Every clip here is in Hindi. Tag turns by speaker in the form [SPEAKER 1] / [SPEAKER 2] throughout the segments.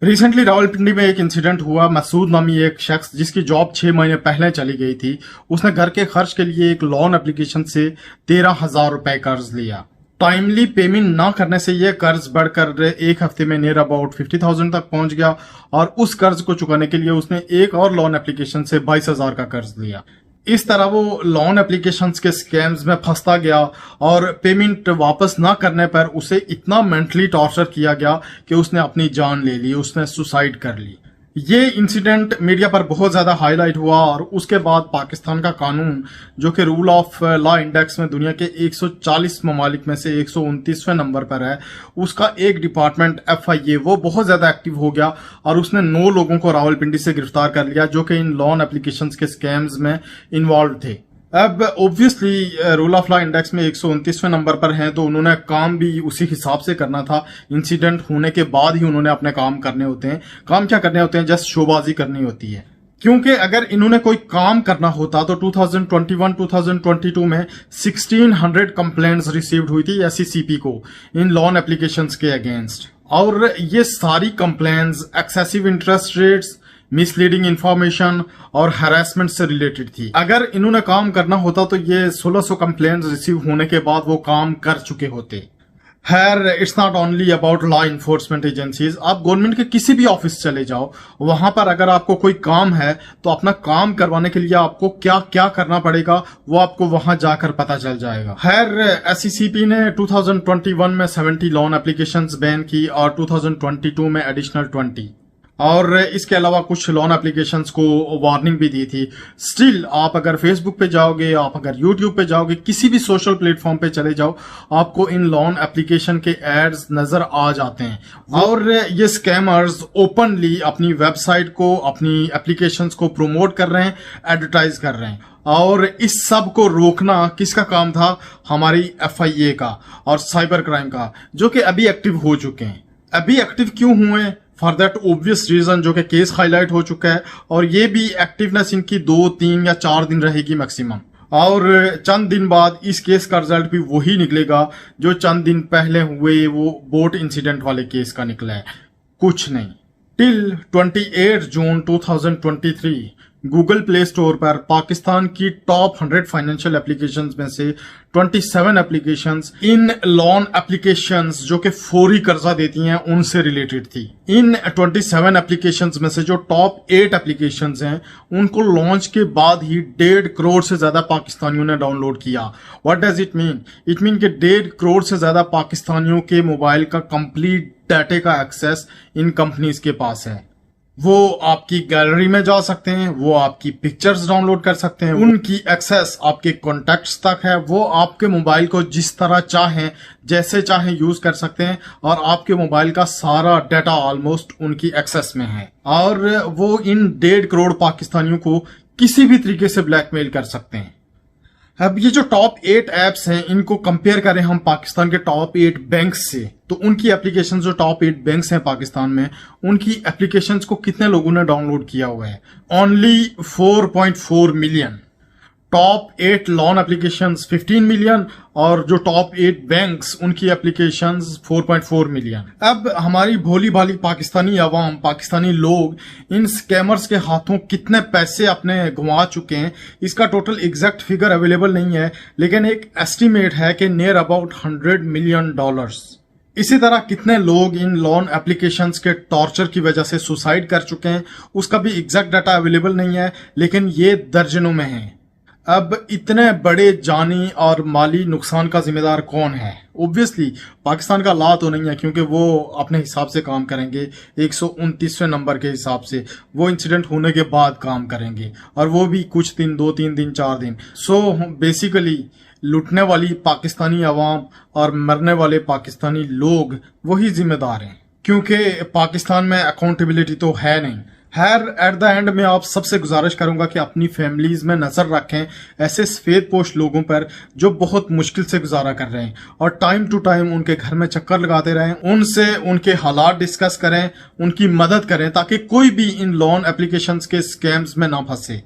[SPEAKER 1] रिसेंटली रावलपिंडी में एक इंसिडेंट हुआ। मसूद नामी एक शख्स जिसकी जॉब 6 महीने पहले चली गई थी, उसने घर के खर्च के लिए एक लोन एप्लीकेशन से 13,000 रुपए कर्ज लिया। टाइमली पेमेंट ना करने से यह कर्ज बढ़कर एक हफ्ते में नियर अबाउट 50,000 तक पहुंच गया और उस कर्ज को चुकाने के लिए उसने एक और लोन एप्लीकेशन से 22,000 का कर्ज लिया। इस तरह वो लोन एप्लीकेशंस के स्कैम्स में फंसता गया और पेमेंट वापस ना करने पर उसे इतना मेंटली टॉर्चर किया गया कि उसने अपनी जान ले ली, उसने सुसाइड कर ली। ये इंसिडेंट मीडिया पर बहुत ज्यादा हाईलाइट हुआ और उसके बाद पाकिस्तान का कानून, जो कि रूल ऑफ लॉ इंडेक्स में दुनिया के 140 ममालिक में से 129वें नंबर पर है, उसका एक डिपार्टमेंट FIA वो बहुत ज्यादा एक्टिव हो गया और उसने 9 लोगों को रावलपिंडी से गिरफ्तार कर लिया जो कि इन लोन एप्लीकेशंस के स्कैम्स में इन्वॉल्व थे। अब obviously rule of law index में 129वें नंबर पर हैं, तो उन्होंने काम भी उसी हिसाब से करना था। इंसिडेंट होने के बाद ही उन्होंने अपने काम करने होते हैं। काम क्या करने होते हैं? जस्ट शोबाजी करनी होती है। क्योंकि अगर इन्होंने कोई काम करना होता तो 2021-2022 में 1600 कंप्लेंट्स रिसीव्ड हुई थी SECP को इन लोन एप्लीकेशंस के अगेंस्ट, और ये सारी complaints excessive interest rates, misleading information और हैरेसमेंट से रिलेटेड थी। अगर इन्होंने काम करना होता तो ये 1600 कंप्लेंट्स रिसीव होने के बाद वो काम कर चुके होते। खैर, it's not only about law enforcement agencies. आप गवर्नमेंट के किसी भी ऑफिस चले जाओ, वहां पर अगर आपको कोई काम है तो अपना काम करवाने के लिए आपको क्या क्या करना पड़ेगा वो आपको वहां जाकर पता चल जाएगा। खैर, SECP ने 2021 में 70 लोन एप्लीकेशंस बैन की और 2022 में एडिशनल 20, और इसके अलावा कुछ लोन एप्लीकेशंस को वार्निंग भी दी थी। स्टिल आप अगर फेसबुक पे जाओगे, आप अगर यूट्यूब पे जाओगे, किसी भी सोशल प्लेटफॉर्म पे चले जाओ, आपको इन लोन एप्लीकेशन के एड्स नजर आ जाते हैं। और ये स्कैमर्स ओपनली अपनी वेबसाइट को, अपनी एप्लीकेशंस को प्रमोट कर रहे हैं, एडवर्टाइज कर रहे हैं। और इस सब को रोकना किसका काम था? हमारी FIA का और साइबर क्राइम का, जो कि अभी एक्टिव हो चुके हैं। अभी एक्टिव क्यों हुए? फॉर दैट ऑब्वियस रीजन, जो कि केस हाईलाइट हो चुका है और ये भी एक्टिवनेस इनकी 2, 3 या 4 दिन रहेगी मैक्सिमम। और चंद दिन बाद इस केस का रिजल्ट भी वही निकलेगा जो चंद दिन पहले हुए वो बोट इंसिडेंट वाले केस का निकला है, कुछ नहीं। टिल 28 जून 2023 गूगल प्ले स्टोर पर पाकिस्तान की टॉप 100 फाइनेंशियल एप्लीकेशंस में से 27 एप्लीकेशंस इन लोन एप्लीकेशंस जो कि फौरी कर्जा देती हैं उनसे रिलेटेड थी। इन 27 एप्लीकेशंस में से जो टॉप 8 एप्लीकेशंस हैं उनको लॉन्च के बाद ही 1.5 करोड़ से ज्यादा पाकिस्तानियों ने डाउनलोड किया। What does it mean? It mean कि 1.5 करोड़ से ज्यादा पाकिस्तानियों के मोबाइल का कंप्लीट डाटा का एक्सेस इन कंपनीज के पास है। वो आपकी गैलरी में जा सकते हैं, वो आपकी पिक्चर्स डाउनलोड कर सकते हैं, उनकी एक्सेस आपके कॉन्टैक्ट्स तक है। वो आपके मोबाइल को जिस तरह चाहें, जैसे चाहें यूज कर सकते हैं और आपके मोबाइल का सारा डाटा ऑलमोस्ट उनकी एक्सेस में है। और वो इन 1.5 करोड़ पाकिस्तानियों को किसी भी तरीके से ब्लैकमेल कर सकते हैं। अब ये जो टॉप 8 एप्स हैं, इनको कंपेयर करें हम पाकिस्तान के टॉप 8 बैंक्स से, तो उनकी एप्लीकेशंस, जो टॉप 8 बैंक्स हैं पाकिस्तान में, उनकी एप्लीकेशंस को कितने लोगों ने डाउनलोड किया हुआ है? Only 4.4 million. Top 8 loan applications 15 million और जो टॉप 8 बैंक्स उनकी एप्लीकेशंस 4.4 मिलियन। अब हमारी भोली भाली पाकिस्तानी अवाम, पाकिस्तानी लोग इन स्कैमर्स के हाथों कितने पैसे अपने गंवा चुके हैं, इसका टोटल एग्जैक्ट फिगर अवेलेबल नहीं है, लेकिन एक एस्टिमेट है कि नियर अबाउट $100 मिलियन। इसी तरह कितने लोग इन लोन एप्लीकेशंस के टॉर्चर की वजह से सुसाइड कर चुके हैं, उसका भी एग्जैक्ट डाटा अवेलेबल नहीं है, लेकिन ये दर्जनों में है। अब इतने बड़े जानी और माली नुकसान का जिम्मेदार कौन है? ऑब्वियसली पाकिस्तान का लॉ तो नहीं है, क्योंकि वो अपने हिसाब से काम करेंगे, 129वें नंबर के हिसाब से वो इंसिडेंट होने के बाद काम करेंगे, और वो भी कुछ दिन, 2-3 दिन, 4 दिन। सो बेसिकली लुटने वाली पाकिस्तानी अवाम और मरने वाले पाकिस्तानी लोग वही जिम्मेदार हैं, क्योंकि पाकिस्तान में अकाउंटेबिलिटी तो है नहीं। खैर, एट द एंड में आप सबसे गुजारिश करूंगा कि अपनी फैमिलीज में नजर रखें ऐसे सफेदपोश लोगों पर जो बहुत मुश्किल से गुजारा कर रहे हैं, और टाइम टू टाइम उनके घर में चक्कर लगाते रहें, उनसे उनके हालात डिस्कस करें, उनकी मदद करें, ताकि कोई भी इन लोन एप्लीकेशंस के स्कैम्स में ना फंसे।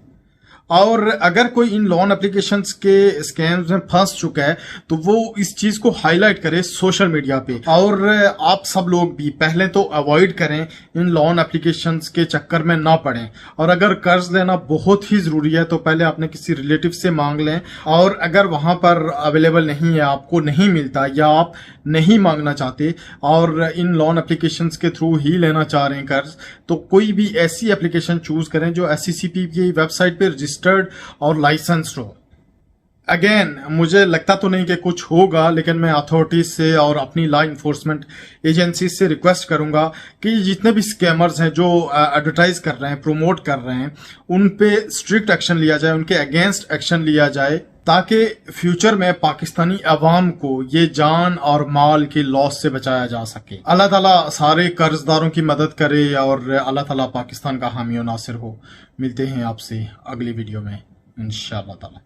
[SPEAKER 1] और अगर कोई इन लोन एप्लीकेशंस के स्कैम्स में फंस चुका है तो वो इस चीज को हाईलाइट करे सोशल मीडिया पे, और आप सब लोग भी पहले तो अवॉइड करें, इन लोन एप्लीकेशंस के चक्कर में ना पड़ें। और अगर कर्ज लेना बहुत ही जरूरी है तो पहले आपने किसी रिलेटिव से मांग लें, और अगर वहां पर अवेलेबल नहीं है, आपको नहीं मिलता या आप नहीं मांगना चाहते और इन लोन एप्लीकेशंस के थ्रू ही लेना चाह रहे हैं कर्ज, तो कोई भी ऐसी एप्लीकेशन चूज करें जो SECP की वेबसाइट पे रजिस्टर्ड और लाइसेंस्ड हो। अगेन मुझे लगता तो नहीं कि कुछ होगा, लेकिन मैं अथॉरिटीज से और अपनी लॉ इन्फोर्समेंट एजेंसी से रिक्वेस्ट करूंगा कि जितने भी स्कैमर्स हैं जो एडवर्टाइज कर रहे हैं, प्रमोट कर रहे हैं, उन पे स्ट्रिक्ट एक्शन लिया जाए, उनके अगेंस्ट एक्शन लिया जाए, ताकि फ्यूचर में पाकिस्तानी अवाम को ये जान और माल के लॉस से बचाया जा सके। अल्लाह ताला सारे कर्जदारों की मदद करे और अल्लाह ताला पाकिस्तान का हामी और नासिर हो। मिलते हैं आपसे अगली वीडियो में इंशाअल्लाह ताला।